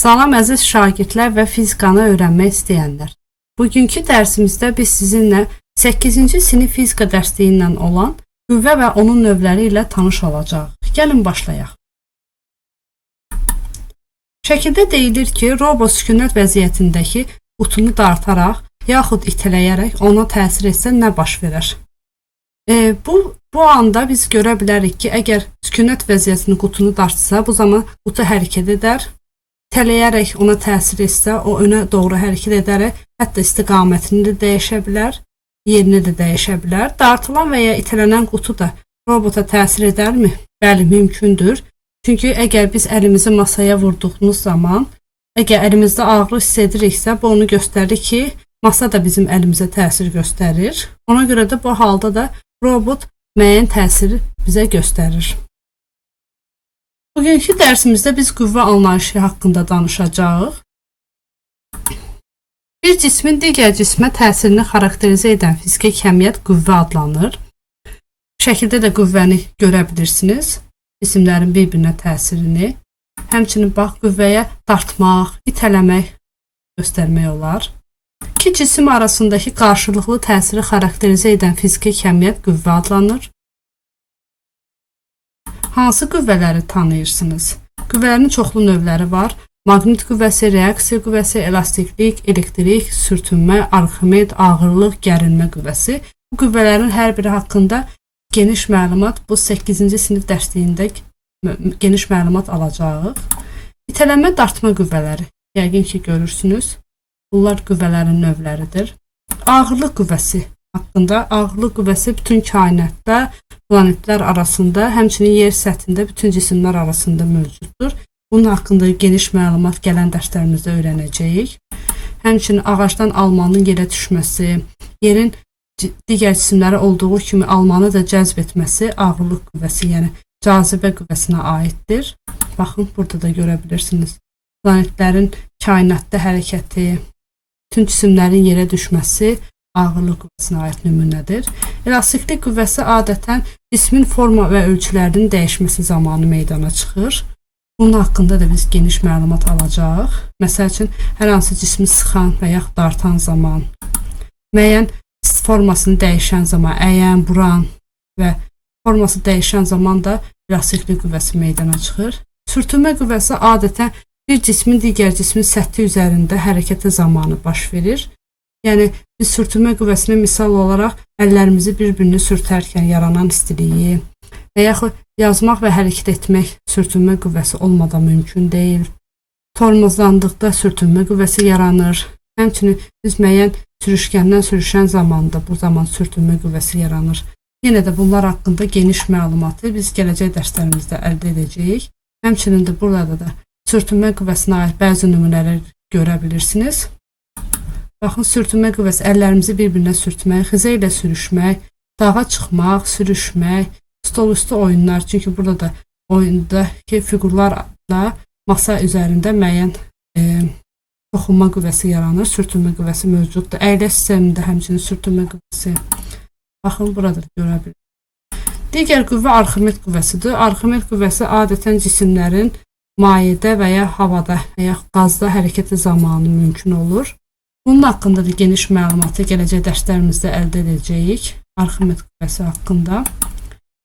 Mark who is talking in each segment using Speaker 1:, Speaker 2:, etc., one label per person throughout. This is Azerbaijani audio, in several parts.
Speaker 1: Salam əziz şagirdlər və fizikanı öyrənmək istəyənlər. Bugünkü dərsimizdə biz sizinlə 8-ci sinif fizika dərsliyindən olan qüvvə və onun növləri ilə tanış olacağıq. Gəlin başlayaq. Şəkildə deyilir ki, robot sükunət vəziyyətindəki qutunu dartaraq yaxud itələyərək ona təsir etsə nə baş verər? Bu anda biz görə bilərik ki, əgər sükunət vəziyyətinin qutunu dartsa, bu zaman qutu hərəkət edər. İtələyərək ona təsir etsə, o önə doğru hərəkət edərək, hətta istiqamətini də dəyişə bilər, yerini də dəyişə bilər. Dartılan və ya itələnən qutu da robota təsir edərmi? Bəli, mümkündür. Çünki əgər biz əlimizi masaya vurduğumuz zaman, əgər əlimizdə ağrı hiss ediriksə, bu onu göstərir ki, masa da bizim əlimizə təsir göstərir. Ona görə də bu halda da robot müəyyən təsiri bizə göstərir. Bugünkü dərsimizdə biz qüvvə anlayışı haqqında danışacağıq. Bir cismin digər cismə təsirini xarakterizə edən fiziki kəmiyyət qüvvə adlanır. Şəkildə də qüvvəni görə bilirsiniz. Cisimlərin bir-birinə təsirini. Həmçinin bax, qüvvəyə dartmaq, itələmək göstərmək olar. İki cisim arasındakı qarşılıqlı təsiri xarakterizə edən fiziki kəmiyyət qüvvə adlanır. Hansı qüvvələri tanıyırsınız? Qüvvələrin çoxlu növləri var. Maqnit qüvvəsi, reaksiya qüvvəsi, elastiklik, elektrik, sürtünmə, arximed, ağırlıq, gərilmə qüvvəsi. Bu qüvvələrin hər biri haqqında geniş məlumat bu 8-ci sinif dərsliyində geniş məlumat alacağıq. İtələnmə, dartma qüvvələri. Yəqin ki, görürsünüz. Bunlar qüvvələrin növləridir. Ağırlıq qüvvəsi haqqında. Ağırlıq qüvvəsi bütün kainatda, planetlər arasında, həmçinin yer səthində bütün cisimlər arasında mövcuddur. Bunun haqqında geniş məlumat gələn dərslərimizdə öyrənəcəyik. Həmçinin ağacdan almanın yerə düşməsi, yerin digər cisimlərə olduğu kimi almanı da cəzb etməsi ağırlıq qüvvəsi, yəni cazibə qüvvəsinə aiddir. Baxın, burada da görə bilirsiniz. Planetlərin kainatda hərəkəti, bütün cisimlərin yerə düşməsi ağırlıq qüvvəsinə aid nümunədir. Elastiklik qüvvəsi adətən cismin forma və ölçülərinin dəyişməsi zamanı meydana çıxır. Bunun haqqında da biz geniş məlumat alacağıq. Məsəl üçün, hər hansı cismi sıxan və yaxud dartan zaman, müəyyən formasını dəyişən zaman, əyən, buran və forması dəyişən zaman da elastiklik qüvvəsi meydana çıxır. Sürtünmə qüvvəsi adətən bir cismin digər cismin səthi üzərində hərəkəti zamanı baş verir. Yəni, biz sürtünmə qüvvəsinə misal olaraq əllərimizi bir-birini sürtərkən yaranan istiliyi və yaxud yazmaq və hərəkət etmək sürtünmə qüvvəsi olmadan mümkün deyil. Tormozlandıqda sürtünmə qüvvəsi yaranır. Həmçinin biz müəyyən sürüşkəndən sürüşən zamanda bu zaman sürtünmə qüvvəsi yaranır. Yenə də bunlar haqqında geniş məlumatı biz gələcək dərslərimizdə əldə edəcəyik. Həmçinin də burada da sürtünmə qüvvəsinə aid bəzi nümunələr görə bilirsiniz. Baxın, sürtünmə qüvvəsi əllərimizi bir-birinə sürtmək, xizə ilə sürüşmək, dağa çıxmaq, sürüşmək, stol üstü oyunlar. Çünki burada da oyundakı fiqurlarla masa üzərində müəyyən toxunma qüvvəsi yaranır, sürtünmə qüvvəsi mövcuddur. Əyləş sistemində həmçinin sürtünmə qüvvəsi. Baxın, burada da görə bilirsiniz. Digər qüvvə arximed qüvvəsidir. Arximed qüvvəsi adətən cisimlərin mayedə və ya havada və ya qazda hərəkəti zamanı mümkün olur. Bunun haqqında da geniş məlumatı gələcək dərslərimizdə əldə edəcəyik. Arximed qüvvəsi haqqında.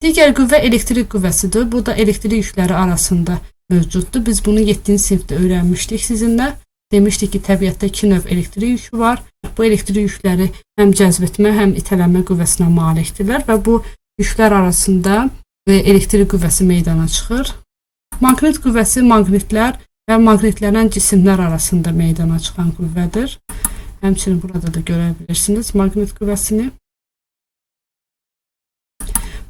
Speaker 1: Digər qüvvə elektrik qüvvəsidir. Bu da elektrik yükləri arasında mövcuddur. Biz bunu 7-ci sinifdə öyrənmişdik sizinlə. Demişdik ki, təbiətdə 2 növ elektrik yükü var. Bu elektrik yükləri həm cəzb etmə, həm itələnmə qüvvəsinə malikdirlər və bu yüklər arasında elektrik qüvvəsi meydana çıxır. Maqnit qüvvəsi maqnitlər və maqnitlənən cisimlər arasında meydana çıxan qüvvədir. Həmçinin burada da görə bilirsiniz maqnit qüvvəsini.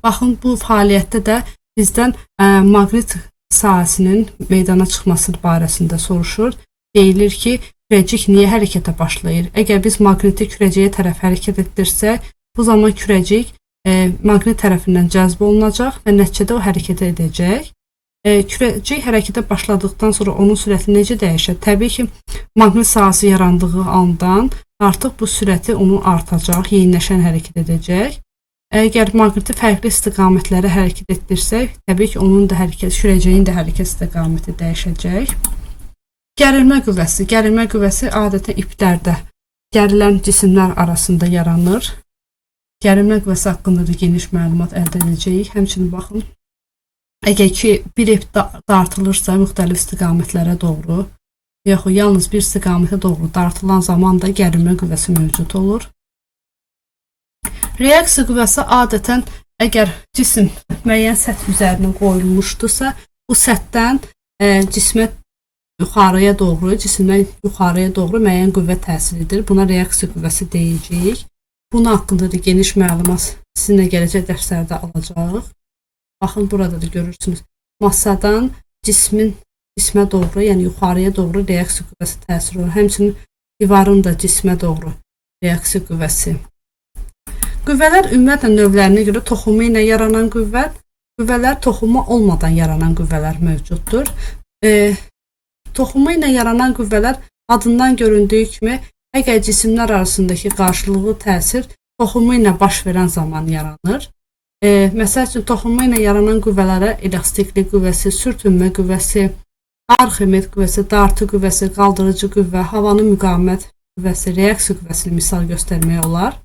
Speaker 1: Baxın, bu fəaliyyətdə də bizdən maqnit sahəsinin meydana çıxması barəsində soruşur. Deyilir ki, kürəcik niyə hərəkətə başlayır? Əgər biz maqniti kürəciyə tərəf hərəkət etdirsək, bu zaman kürəcik maqnit tərəfindən cəzb olunacaq və nəticədə o hərəkət edəcək. Kürəcik hərəkətə başladıqdan sonra onun sürəti necə dəyişir? Təbii ki, maqnit sahəsi yarandığı andan artıq bu sürəti onun artacaq, yeniləşən hərəkət edəcək. Əgər maqniti fərqli istiqamətlərə hərəkət etdirsək, təbii ki, onun da kürəciyin də hərəkət istiqaməti dəyişəcək. Gərilmə qüvvəsi. Gərilmə qüvvəsi adətən iplərdə gərilən cisimlər arasında yaranır. Gərilmə qüvvəsi haqqında da geniş məlumat əldə edəcəyik. Həmçinin baxın, əgər ki bir ip dartılırsa müxtəlif istiqamətlərə doğru, yaxud yalnız bir istiqamətə doğru dartılan zaman da gərilmə qüvvəsi mövcud olur. Reaksiya qüvvəsi adətən əgər cisim müəyyən səth üzərinə qoyulmuşdursa, bu səthdən cismə yuxarıya doğru, cisimdən yuxarıya doğru müəyyən qüvvə təsir edir. Buna reaksiya qüvvəsi deyəcəyik. Bunun haqqında da geniş məlumat sizinlə gələcək dərslərdə alacağıq. Baxın, burada da görürsünüz. Massadan cismə doğru, yəni yuxarıya doğru reaksiya qüvvəsi təsir olur. Həmçinin divarın da cismə doğru reaksiya qüvvəsi. Qüvvələr ümumiyyətlə növlərinə görə toxumu ilə yaranan qüvvələr, toxumu olmadan yaranan qüvvələr mövcuddur. Toxumu ilə yaranan qüvvələr adından göründüyü kimi, əgər cisimlər arasındakı qarşılıqlı təsir toxumu ilə baş verən zaman yaranır. Məsəl üçün, toxunma ilə yaranan qüvvələrə elastiklik qüvvəsi, sürtünmə qüvvəsi, Arximed qüvvəsi, dartı qüvvəsi, qaldırıcı qüvvə, havanın müqavimət qüvvəsi, reaksiya qüvvəsini misal göstərmək olar.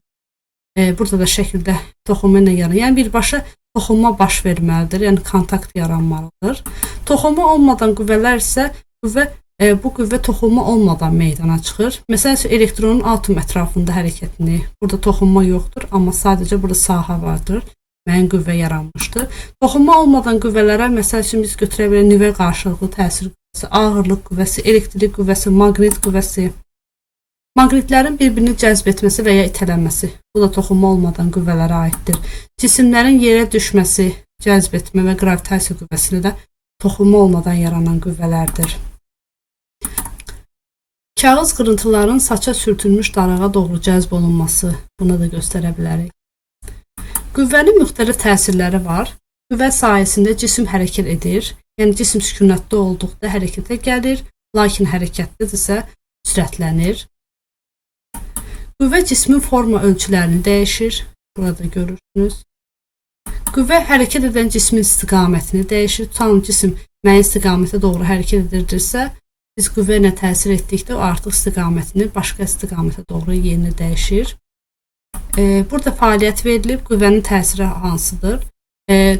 Speaker 1: Burada da şəkildə toxunma ilə yaranan, yəni birbaşa toxunma baş verməlidir, yəni kontakt yaranmalıdır. Toxunma olmadan qüvvələr isə bu qüvvə toxunma olmadan meydana çıxır. Məsəl üçün, elektronun atom ətrafında hərəkətini, burada toxunma yoxdur, amma sadəcə burada sahə vardır. Müəyyən qüvvə yaranmışdır. Toxunma olmadan qüvvələrə, məsəl üçün, biz götürə bilərik nüvə qarşılıqlı təsir qüvvəsi, ağırlıq qüvvəsi, elektrik qüvvəsi, maqnit qüvvəsi. Maqnitlərin bir-birini cəzb etməsi və ya itələnməsi, bu da toxunma olmadan qüvvələrə aiddir. Cisimlərin yerə düşməsi, cəzb etmə və qravitasiya qüvvəsini də toxunma olmadan yaranan qüvvələrdir. Kağız qırıntıların saça sürtülmüş darağa doğru cəzb olunması, bunu da göstərə bilərik. Qüvvənin müxtəlif təsirləri var. Qüvvə sayəsində cisim hərəkət edir. Yəni, cisim sükunətdə olduqda hərəkətə gəlir, lakin hərəkətlidirsə sürətlənir. Qüvvə cismin forma ölçülərini dəyişir. Burada görürsünüz. Qüvvə hərəkət edən cismin istiqamətini dəyişir. Tutalım, cisim müəyyən istiqamətə doğru hərəkət edirdirsə, biz qüvvə ilə təsir etdikdə o artıq istiqamətini başqa istiqamətə doğru yerini dəyişir. Burada fəaliyyət verilib, qüvvənin təsiri hansıdır?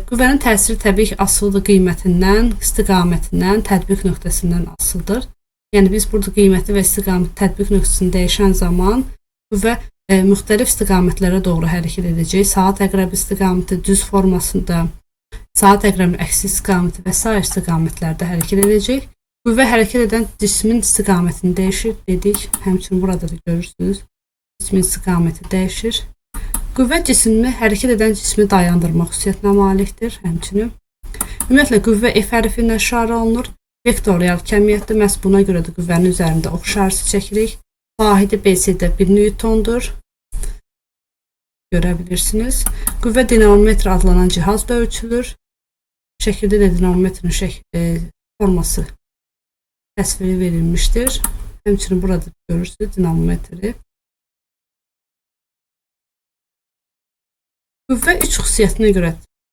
Speaker 1: Qüvvənin təsiri təbii ki, asılıdır qiymətindən, istiqamətindən, tətbiq nöqtəsindən asılıdır. Yəni, biz burada qiyməti və istiqamət tətbiq nöqtəsini dəyişən zaman qüvvə müxtəlif istiqamətlərə doğru hərəkət edəcək. Saat əqrəbi istiqaməti, düz formasında, saat əqrəbi əksi istiqaməti və s. istiqamətlərdə hərəkət edəcək. Qüvvə hərəkət edən cismin istiqamətini dəyişir dedik. Həmçinin burada da görürsünüz. Cismin istiqaməti dəyişir. Qüvvə hərəkət edən cismi dayandırmaq xüsusiyyətinə malikdir. Həmçinin ümumiyyətlə qüvvə F hərfi ilə işarə olunur. Vektorial kəmiyyətdir. Məhz buna görə də qüvvənin üzərində ox işarəsi çəkirik. Vahidi BC-də 1 Newtondur. Görə bilirsiniz. Qüvvə dinamometr adlanan cihazla ölçülür. Şəkildə də dinamometrin forması təsviri verilmişdir. Həmçinin burada görürsünüz dinamometri. Qüvvə 3 xüsusiyyətinə görə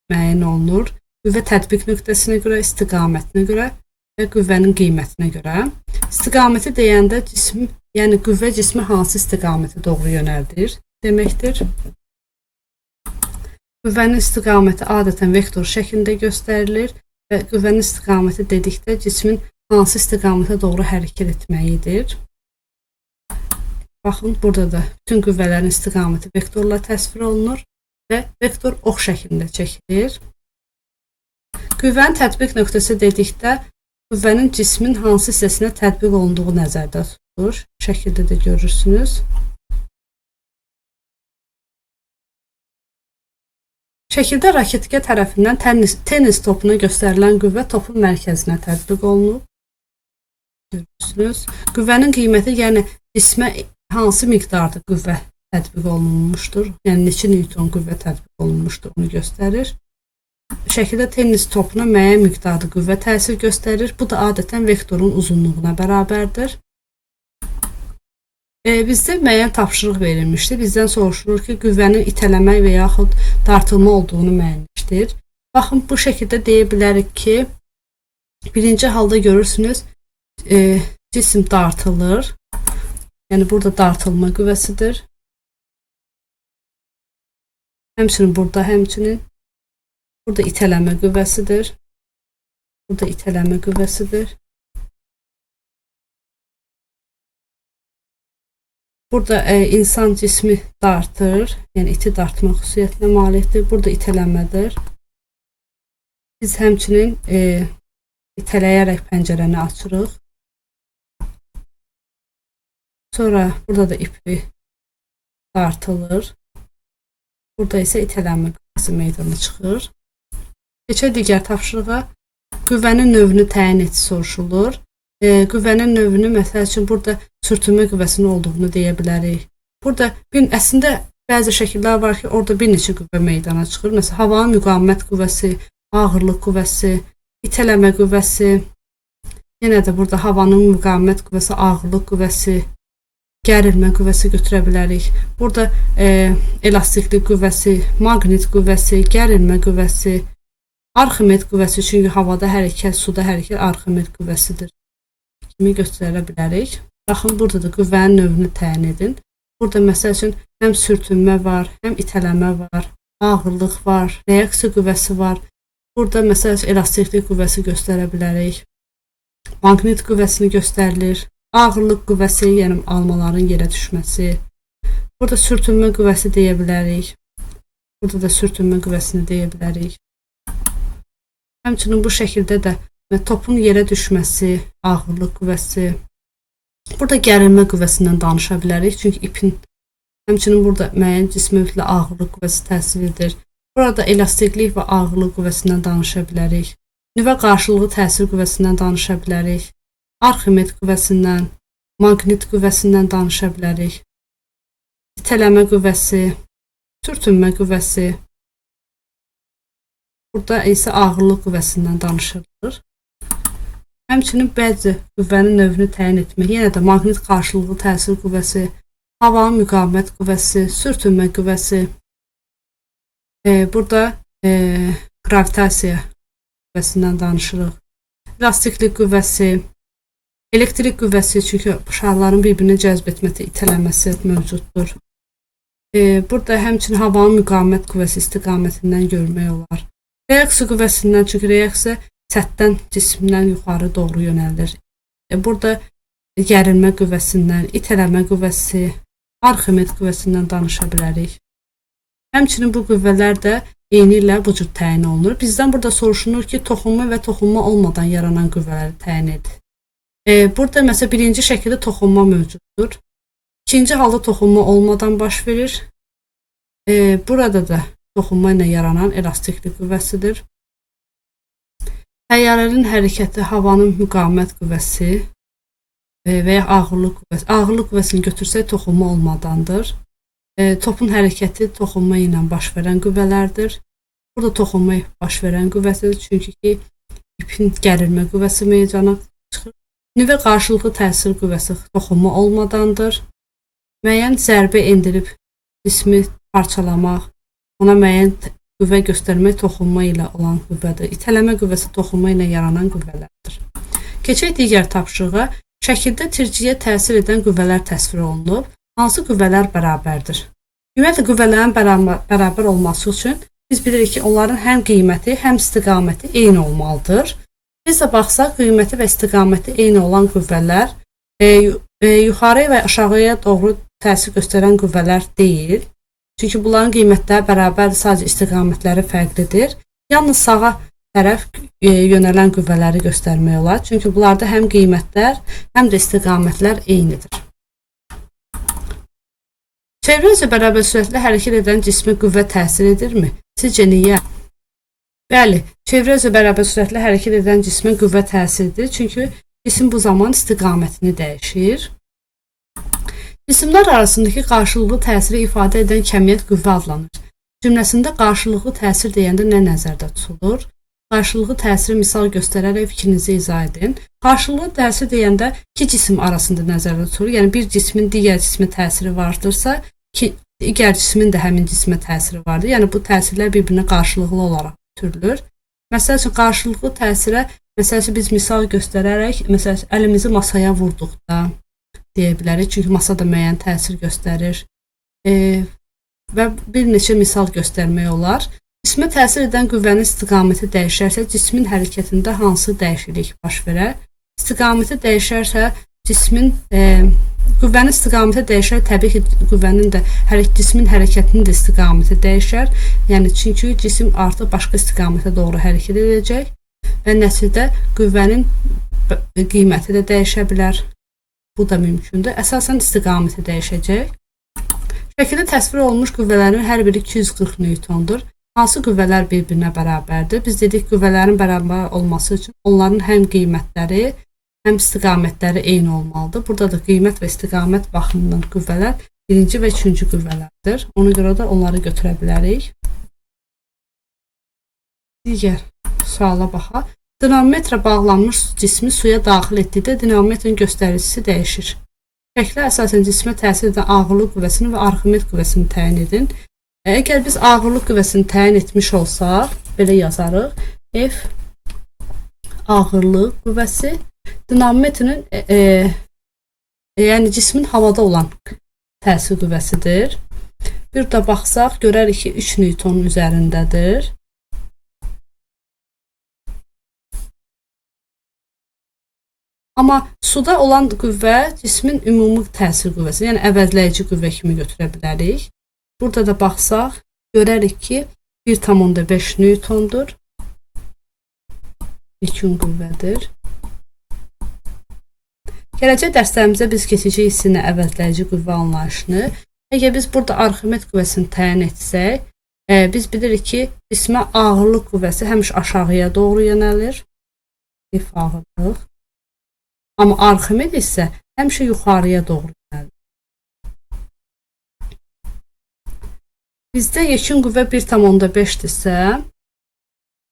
Speaker 1: müəyyən olunur. Qüvvə tətbiq nöqtəsinə görə, istiqamətinə görə və qüvvənin qiymətinə görə. İstiqaməti deyəndə yəni qüvvə cismi hansı istiqamətə doğru yönəldir deməkdir. Qüvvənin istiqaməti adətən vektor şəklində göstərilir və qüvvənin istiqaməti dedikdə cismin hansı istiqamətə doğru hərəkət etməyidir. Baxın, burada da bütün qüvvələrin istiqaməti vektorla təsvir olunur və vektor ox şəklində çəkilir. Qüvvənin tətbiq nöqtəsi dedikdə qüvvənin cismin hansı hissəsinə tətbiq olunduğu nəzərdə tutulur. Şəkildə də görürsünüz. Şəkildə raketgə tərəfindən tennis topuna göstərilən qüvvə topun mərkəzinə tətbiq olunub. Görürsünüz. Qüvvənin qiyməti, yəni cismə hansı miqdarda qüvvə tətbiq olunmuşdur, yəni neçə newton qüvvə tətbiq olunmuşdur, onu göstərir. Şəkildə tennis topuna müəyyən miqdarda qüvvə təsir göstərir. Bu da adətən vektorun uzunluğuna bərabərdir. Bizdə müəyyən tapşırıq verilmişdir. Bizdən soruşulur ki, qüvvənin itələmə və yaxud dartılma olduğunu müəyyənləşdir. Baxın, bu şəkildə deyə bilərik ki, birinci halda görürsünüz, cisim dartılır. Yəni burada dartılma qüvvəsidir. Həmçinin burada itələmə qüvvəsidir. Burada itələmə qüvvəsidir. Burada insan cismi dartır, yəni iti dartma xüsusiyyətinə malikdir. Burada itələmədir. Biz həmçinin itələyərək pəncərəni açırıq. Sonra burada da ipi dartılır. Burada isə itələmə qüvvəsi meydana çıxır. Keçək digər tapşırığa. Qüvvənin növünü təyin et soruşulur. Qüvvənin növünü məsəl üçün burada sürtünmə qüvvəsinin olduğunu deyə bilərik. Burada əslində bəzi şəkillər var ki, orada bir neçə qüvvə meydana çıxır. Məsələn, havanın müqavimət qüvvəsi, ağırlıq qüvvəsi, itələmə qüvvəsi, yenə də burada havanın müqavimət qüvvəsi, ağırlıq qüvvəsi, gərilmə qüvvəsi götürə bilərik. Burada elastiklik qüvvəsi, maqnit qüvvəsi, gərilmə qüvvəsi, Arximed qüvvəsi, çünki havada hərəkət, suda hərəkət Arximed qüvvəsidir kimi göstərə bilərik. Baxın, burada da qüvvənin növünü təyin edin. Burada məsəl üçün həm sürtünmə var, həm itələmə var, ağırlıq var, reaksiya qüvvəsi var. Burada məsəl üçün elastiklik qüvvəsi göstərə bilərik. Maqnit qüvvəsini göstərilir. Ağırlıq qüvvəsi, yəni almaların yerə düşməsi. Burada sürtünmə qüvvəsi deyə bilərik. Burada da sürtünmə qüvvəsini deyə bilərik. Həmçinin bu şəkildə də topun yerə düşməsi, ağırlıq qüvvəsi. Burada gərilmə qüvvəsindən danışa bilərik. Çünki ipin, həmçinin burada müəyyən cismə üzrə ağırlıq qüvvəsi təsir edir. Burada elastiklik və ağırlıq qüvvəsindən danışa bilərik. Nüvə qarşılığı təsir qüvvəsindən danışa bilərik. Arximed qüvvəsindən, maqnit qüvvəsindən danışa bilərik. İtələmə qüvvəsi, sürtünmə qüvvəsi. Burada isə ağırlıq qüvvəsindən danışılır. Həmçinin bəzi qüvvənin növünü təyin etmək, yenə də maqnit qarşılığı təsir qüvvəsi, havanın müqavimət qüvvəsi, sürtünmə qüvvəsi. Burada gravitasiya qüvvəsindən danışırıq. Elastiklik qüvvəsi, elektrik qüvvəsi, çünki şarların bir-birini cəzb etməsi, itələməsi mövcuddur. Burada həmçinin havanın müqavimət qüvvəsi istiqamətindən görmək olar. Reaksiya qüvvəsindən, çünki reaksiya səthdən cismdən yuxarı doğru yönəlir. Burada gərilmə qüvvəsindən, itələmə qüvvəsi, Arximed qüvvəsindən danışa bilərik. Həmçinin bu qüvvələr də eyni ilə bu cür təyin olunur. Bizdən burada soruşulur ki, toxunma və toxunma olmadan yaranan qüvvələri təyin edir. Burada məsələn birinci şəkildə toxunma mövcuddur. İkinci halda toxunma olmadan baş verir. Burada da toxunma ilə yaranan elastiklik qüvvəsidir. Təyyarənin hərəkəti havanın müqavimət qüvvəsi və ya ağırlıq qüvvəsi. Ağırlıq qüvvəsini götürsək toxunma olmadandır. Topun hərəkəti toxunma ilə baş verən qüvvələrdir. Burada toxunma baş verən qüvvəsidir, çünki ipin gərilmə qüvvəsi meydana çıxır. Nüvə qarşılıqlı təsir qüvvəsi toxunma olmadandır. Müəyyən zərbə endirib cismi parçalamaq, ona müəyyən qüvvə göstərmək toxunma ilə olan qüvvədir. İtələmə qüvvəsi toxunma ilə yaranan qüvvələrdir. Keçək digər tapşırığa. Şəkildə tirciyə təsir edən qüvvələr təsvir olunub. Hansı qüvvələr bərabərdir? Ümumiyyətlə, qüvvələrin bərabər olması üçün biz bilirik ki, onların həm qiyməti, həm istiqaməti eyni olmalıdır. Biz də baxsaq, qiyməti və istiqaməti eyni olan qüvvələr yuxarı və aşağıya doğru təsir göstərən qüvvələr deyil. Çünki bunların qiymətləri bərabərdir, sadəcə istiqamətləri fərqlidir. Yalnız sağa tərəf yönələn qüvvələri göstərmək olar. Çünki bunlarda həm qiymətlər, həm də istiqamətlər eynidir. Çevrə üzrə bərabər sürətlə hərəkət edən cismə qüvvə təsir edirmi? Sizcə niyə? Bəli, çevrə üzrə bərabər sürətlə hərəkət edən cismə qüvvə təsir edir. Çünki cisim bu zaman istiqamətini dəyişir. Cisimlər arasındakı qarşılıqlı təsiri ifadə edən kəmiyyət qüvvə adlanır. Cümləsində qarşılıqlı təsir deyəndə nə nəzərdə tutulur? Qarşılıqlı təsiri misal göstərərək fikrinizi izah edin. Qarşılıqlı təsir deyəndə iki cisim arasında nəzərdə tutulur. Yəni bir cismin digər cismə təsiri vardırsa, digər cismin də həmin cismə təsiri vardır. Yəni bu təsirlər bir-birinə qarşılıqlı olaraq götürülür. Məsəl üçün qarşılıqlı təsirə Məsələn, biz misal göstərərək, məsələn, əlimizi masaya vurduqda deyə bilərik. Çünki masa da müəyyən təsir göstərir. Və bir neçə misal göstərmək olar. Cismə təsir edən qüvvənin istiqaməti dəyişərsə, cismin hərəkətində hansı dəyişiklik baş verər? İstiqaməti dəyişərsə, qüvvənin istiqaməti dəyişər, təbii ki, cismin hərəkətinin də istiqaməti dəyişər. Yəni, çünki cisim artıq başqa istiqamətə doğru hərəkət edəcək və nəticədə qüvvənin qiyməti də dəyişə bilər. Bu da mümkündür. Əsasən istiqaməti dəyişəcək. Şəkildə təsvir olunmuş qüvvələrin hər biri 240 newtondur. Hansı qüvvələr bir-birinə bərabərdir? Biz dedik, qüvvələrin bərabər olması üçün onların həm qiymətləri, həm istiqamətləri eyni olmalıdır. Burada da qiymət və istiqamət baxımından qüvvələr birinci və üçüncü qüvvələrdir. Ona görə də onları götürə bilərik. Digər suala baxaq. Dinamometrə bağlanmış cismi suya daxil etdikdə dinamometrin göstəricisi dəyişir. Şəklə əsasən cismə təsir edən ağırlıq qüvvəsini və Arximed qüvvəsini təyin edin. Əgər biz ağırlıq qüvvəsini təyin etmiş olsaq, belə yazarıq. F ağırlıq qüvvəsi dinamometrin, yəni cismin havada olan təsir qüvvəsidir. Bir də baxsaq, görərik ki, 3 newtonun üzərindədir. Amma suda olan qüvvə cismin ümumi təsir qüvvəsi, yəni əvəzləyici qüvvə kimi götürə bilərik. Burada da baxsaq, görərik ki, 1,5 newtondur. Yekun qüvvədir. Gələcək dərslərimizdə biz keçəcək hissini əvəzləyici qüvvə anlayışını. Əgər biz burada Arximed qüvvəsini təyin etsək, biz bilirik ki, cismə ağırlıq qüvvəsi həmişə aşağıya doğru yönəlir. F ağırlıq. Amma Arximed isə həmişə yuxarıya doğru yönəlir. Bizdə yekun qüvvə 1,5-dirsə,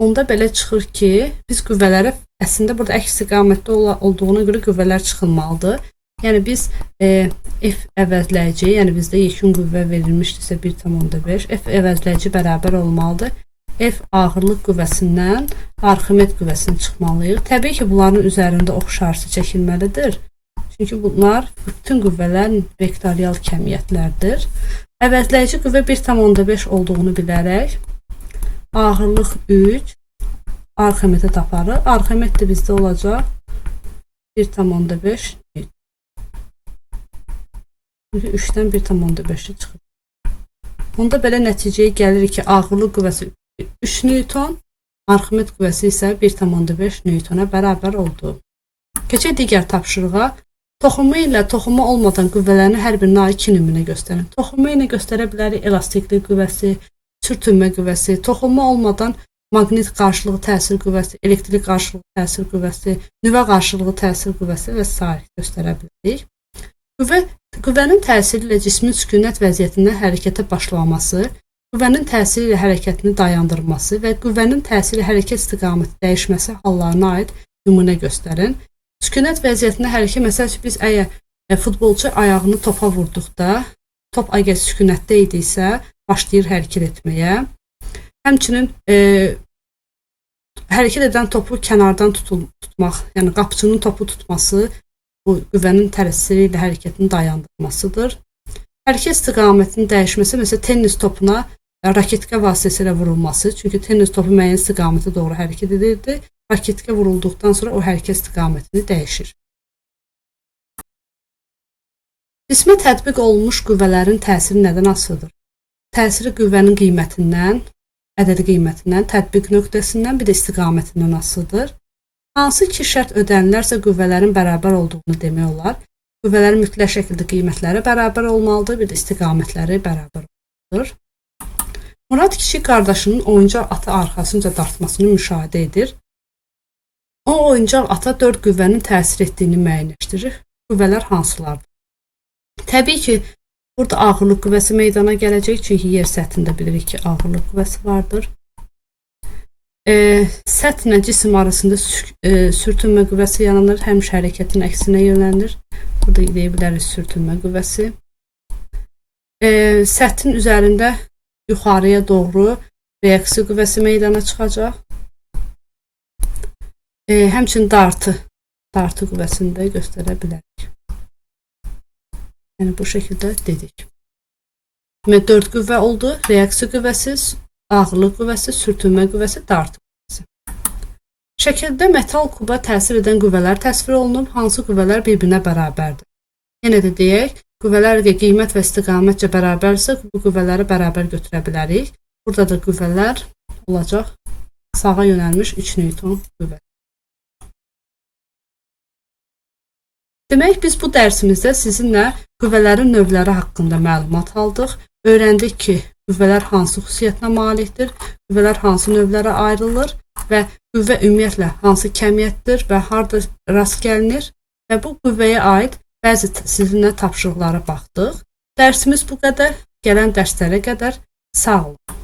Speaker 1: onda belə çıxır ki, biz qüvvələrə əslində burada əks istiqamətdə olduğuna görə qüvvələr çıxılmalıdır. Yəni biz F əvəzləyici, yəni bizdə yekun qüvvə verilmişdirsə 1,5, F əvəzləyici bərabər olmalıdır. F ağırlıq qüvvəsindən Arximed qüvvəsini çıxmalıyıq. Təbii ki, bunların üzərində oxşarsı çəkilməlidir. Çünki bunlar bütün qüvvələr vektorial kəmiyyətlərdir. Əvəzləyici qüvvə 1,5 olduğunu bilərək ağırlıq 3, Arximedi taparıq. Arximed də bizdə olacaq 1,5. Çünki 3-dən 1,5 çıxır. Onda belə nəticəyə gəlir ki, ağırlıq qüvvəsi 3 newton, Arximed qüvvəsi isə 1,5 newtona bərabər oldu. Keçək digər tapşırığa. Toxumu ilə toxumu olmadan qüvvələrini hər birinə aid 2 nümunə göstərin. Toxumu ilə göstərə bilərik elastiklik qüvvəsi, sürtünmə qüvvəsi, toxumu olmadan maqnit qarşılığı təsir qüvvəsi, elektrik qarşılığı təsir qüvvəsi, nüvə qarşılığı təsir qüvvəsi və s. göstərə bilərik. Qüvvənin təsiri ilə cismin sükunət vəziyyətindən hərəkətə başlaması, qüvvənin təsiri ilə hərəkətini dayandırması və qüvvənin təsiri hərəkət istiqaməti dəyişməsi hallarına aid nümunə göstərin. Sükunət vəziyyətində hərəkət, məsələn, biz əgər futbolçu ayağını topa vurduqda, top əgər sükunətdə idisə, başlayır hərəkət etməyə. Həmçinin hərəkət edən topu kənardan tutmaq, yəni qapıçının topu tutması bu qüvvənin təsiri ilə hərəkətini dayandırmasıdır. Hərəkət istiqamətinin dəyişməsi, məsələn, tennis topuna raketka vasitəsilə vurulması, çünki tennis topu müəyyən istiqamətə doğru hərəkət edirdi. Raketka vurulduqdan sonra o hərəkət istiqamətini dəyişir. Cismə tətbiq olunmuş qüvvələrin təsiri nədən asılıdır? Təsiri qüvvənin qiymətindən, ədədi qiymətindən, tətbiq nöqtəsindən, bir də istiqamətindən asılıdır. Hansı ki şərt ödənilərsə qüvvələrin bərabər olduğunu demək olar. Qüvvələrin mütləq şəkildə qiymətləri bərabər olmalıdır, bir də istiqamətləri bərabər olmalıdır. Murad kiçik qardaşının oyuncaq atı arxasınca dartmasını müşahidə edir. O oyuncaq ata 4 qüvvənin təsir etdiyini müəyyənləşdirir. Qüvvələr hansılardır? Təbii ki, burada ağırlıq qüvvəsi meydana gələcək, çünki yer səthində bilirik ki, ağırlıq qüvvəsi vardır. Səthlə cisim arasında sürtünmə qüvvəsi yaranır, həmişə hərəkətin əksinə yönəlir. Burada deyə bilərik sürtünmə qüvvəsi. Səthin üzərində yuxarıya doğru reaksiya qüvvəsi meydana çıxacaq. Həmçinin dartı qüvvəsini də göstərə bilərik. Yəni bu şəkildə dedik. 4 qüvvə oldu. Reaksiya qüvvəsi, ağırlıq qüvvəsi, sürtünmə qüvvəsi, dartı qüvvəsi. Şəkildə metal kuba təsir edən qüvvələr təsvir olunub. Hansı qüvvələr bir-birinə bərabərdir? Yenə də deyək, qüvvələr qiymət və istiqamətcə bərabərsə, bu qüvvələri bərabər götürə bilərik. Burada da qüvvələr olacaq sağa yönəlmiş 3 Newton qüvvə. Demək, biz bu dərsimizdə sizinlə qüvvələrin növləri haqqında məlumat aldıq. Öyrəndik ki, qüvvələr hansı xüsusiyyətinə malikdir, qüvvələr hansı növlərə ayrılır və qüvvə ümumiyyətlə hansı kəmiyyətdir və harda rast gəlinir və bu qüvvəyə aid bəzi sizinlə tapşırıqlara baxdıq. Dərsimiz bu qədər. Gələn dərslərə qədər sağ olun.